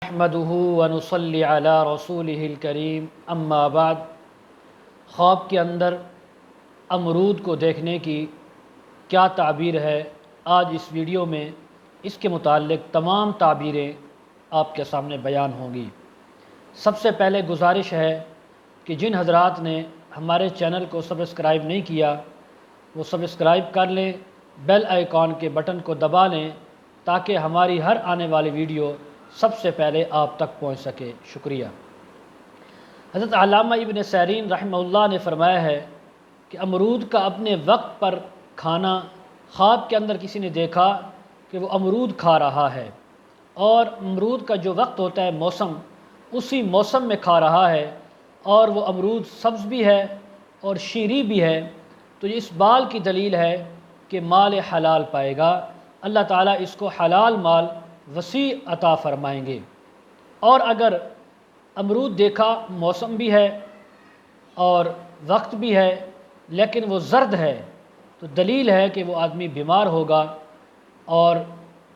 نحمده ونصلی علی رسولہ الکریم اما بعد۔ خواب کے اندر امرود کو دیکھنے کی کیا تعبیر ہے، آج اس ویڈیو میں اس کے متعلق تمام تعبیریں آپ کے سامنے بیان ہوں گی۔ سب سے پہلے گزارش ہے کہ جن حضرات نے ہمارے چینل کو سبسکرائب نہیں کیا وہ سبسکرائب کر لیں، بیل آئیکن کے بٹن کو دبا لیں تاکہ ہماری ہر آنے والی ویڈیو سب سے پہلے آپ تک پہنچ سکے۔ شکریہ۔ حضرت علامہ ابن سیرین رحمہ اللہ نے فرمایا ہے کہ امرود کا اپنے وقت پر کھانا، خواب کے اندر کسی نے دیکھا کہ وہ امرود کھا رہا ہے اور امرود کا جو وقت ہوتا ہے موسم، اسی موسم میں کھا رہا ہے اور وہ امرود سبز بھی ہے اور شیریں بھی ہے، تو یہ اس بات کی دلیل ہے کہ مال حلال پائے گا، اللہ تعالیٰ اس کو حلال مال وسیع عطا فرمائیں گے۔ اور اگر امرود دیکھا موسم بھی ہے اور وقت بھی ہے لیکن وہ زرد ہے تو دلیل ہے کہ وہ آدمی بیمار ہوگا اور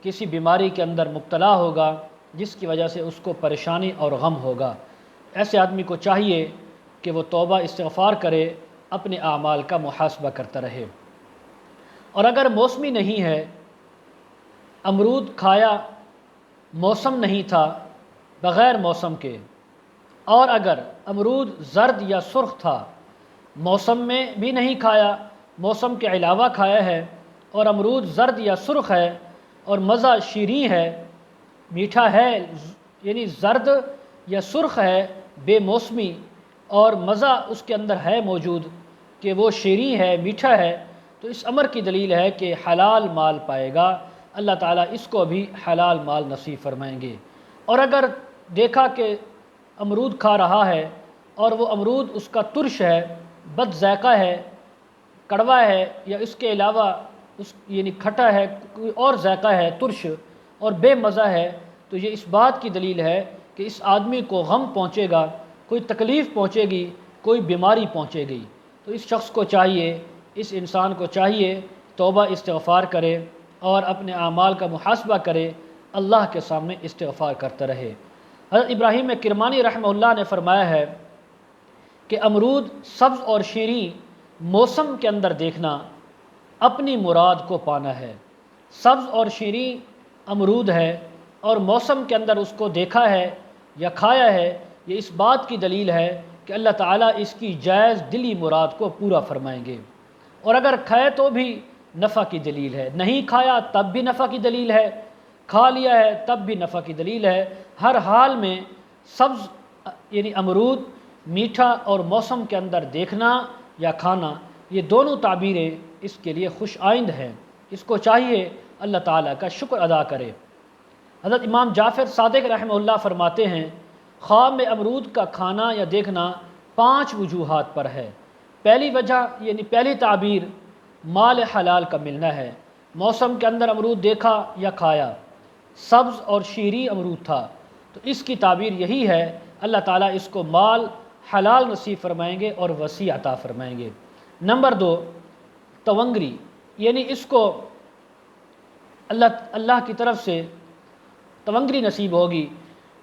کسی بیماری کے اندر مبتلا ہوگا جس کی وجہ سے اس کو پریشانی اور غم ہوگا۔ ایسے آدمی کو چاہیے کہ وہ توبہ استغفار کرے، اپنے اعمال کا محاسبہ کرتا رہے۔ اور اگر موسمی نہیں ہے، امرود کھایا، موسم نہیں تھا، بغیر موسم کے، اور اگر امرود زرد یا سرخ تھا، موسم میں بھی نہیں کھایا، موسم کے علاوہ کھایا ہے، اور امرود زرد یا سرخ ہے اور مزہ شیریں ہے، میٹھا ہے، یعنی زرد یا سرخ ہے بے موسمی اور مزہ اس کے اندر ہے موجود کہ وہ شیریں ہے، میٹھا ہے، تو اس امر کی دلیل ہے کہ حلال مال پائے گا، اللہ تعالیٰ اس کو بھی حلال مال نصیب فرمائیں گے۔ اور اگر دیکھا کہ امرود کھا رہا ہے اور وہ امرود اس کا ترش ہے، بد ذائقہ ہے، کڑوا ہے، یا اس کے علاوہ یعنی کھٹا ہے، کوئی اور ذائقہ ہے، ترش اور بے مزہ ہے، تو یہ اس بات کی دلیل ہے کہ اس آدمی کو غم پہنچے گا، کوئی تکلیف پہنچے گی، کوئی بیماری پہنچے گی۔ تو اس شخص کو چاہیے، اس انسان کو چاہیے توبہ استغفار کرے اور اپنے اعمال کا محاسبہ کرے، اللہ کے سامنے استغفار کرتا رہے۔ حضرت ابراہیم کرمانی رحمہ اللہ نے فرمایا ہے کہ امرود سبز اور شیریں موسم کے اندر دیکھنا اپنی مراد کو پانا ہے۔ سبز اور شیریں امرود ہے اور موسم کے اندر اس کو دیکھا ہے یا کھایا ہے، یہ اس بات کی دلیل ہے کہ اللہ تعالیٰ اس کی جائز دلی مراد کو پورا فرمائیں گے۔ اور اگر کھائے تو بھی نفع کی دلیل ہے، نہیں کھایا تب بھی نفع کی دلیل ہے، کھا لیا ہے تب بھی نفع کی دلیل ہے۔ ہر حال میں سبز یعنی امرود میٹھا اور موسم کے اندر دیکھنا یا کھانا، یہ دونوں تعبیریں اس کے لیے خوش آئند ہیں، اس کو چاہیے اللہ تعالیٰ کا شکر ادا کرے۔ حضرت امام جعفر صادق رحمہ اللہ فرماتے ہیں خواب میں امرود کا کھانا یا دیکھنا 5 وجوہات پر ہے۔ پہلی وجہ یعنی پہلی تعبیر مال حلال کا ملنا ہے۔ موسم کے اندر امرود دیکھا یا کھایا، سبز اور شیریں امرود تھا، تو اس کی تعبیر یہی ہے اللہ تعالیٰ اس کو مال حلال نصیب فرمائیں گے اور وسیع عطا فرمائیں گے۔ نمبر 2 تونگری، یعنی اس کو اللہ کی طرف سے تونگری نصیب ہوگی،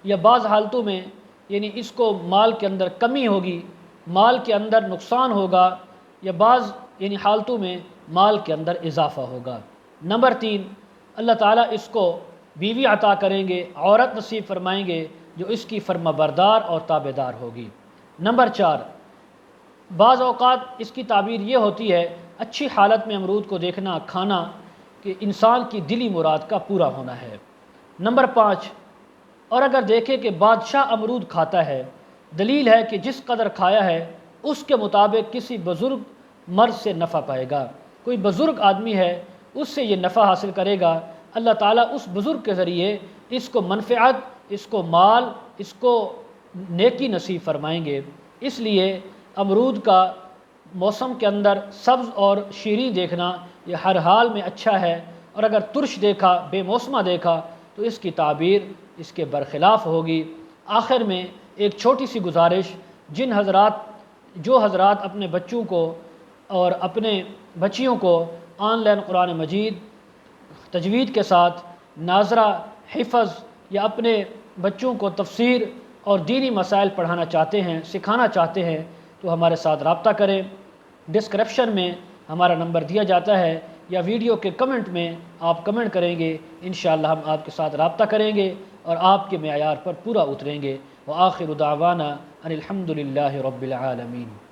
یا بعض حالتوں میں یعنی اس کو مال کے اندر کمی ہوگی، مال کے اندر نقصان ہوگا، یا بعض یعنی حالتوں میں مال کے اندر اضافہ ہوگا۔ نمبر 3 اللہ تعالیٰ اس کو بیوی عطا کریں گے، عورت نصیب فرمائیں گے جو اس کی فرما بردار اور تابع دار ہوگی۔ نمبر 4 بعض اوقات اس کی تعبیر یہ ہوتی ہے اچھی حالت میں امرود کو دیکھنا کھانا کہ انسان کی دلی مراد کا پورا ہونا ہے۔ نمبر 5 اور اگر دیکھے کہ بادشاہ امرود کھاتا ہے، دلیل ہے کہ جس قدر کھایا ہے اس کے مطابق کسی بزرگ مرد سے نفع پائے گا، کوئی بزرگ آدمی ہے اس سے یہ نفع حاصل کرے گا، اللہ تعالیٰ اس بزرگ کے ذریعے اس کو منفعت، اس کو مال، اس کو نیکی نصیب فرمائیں گے۔ اس لیے امرود کا موسم کے اندر سبز اور شیریں دیکھنا یہ ہر حال میں اچھا ہے، اور اگر ترش دیکھا، بے موسمہ دیکھا تو اس کی تعبیر اس کے برخلاف ہوگی۔ آخر میں ایک چھوٹی سی گزارش، جو حضرات اپنے بچوں کو اور اپنے بچیوں کو آن لائن قرآن مجید تجوید کے ساتھ ناظرہ، حفظ یا اپنے بچوں کو تفسیر اور دینی مسائل پڑھانا چاہتے ہیں، سکھانا چاہتے ہیں تو ہمارے ساتھ رابطہ کریں۔ ڈسکرپشن میں ہمارا نمبر دیا جاتا ہے یا ویڈیو کے کمنٹ میں آپ کمنٹ کریں گے، انشاءاللہ ہم آپ کے ساتھ رابطہ کریں گے اور آپ کے معیار پر پورا اتریں گے۔ وآخر دعوانا ان الحمد للہ رب العالمین۔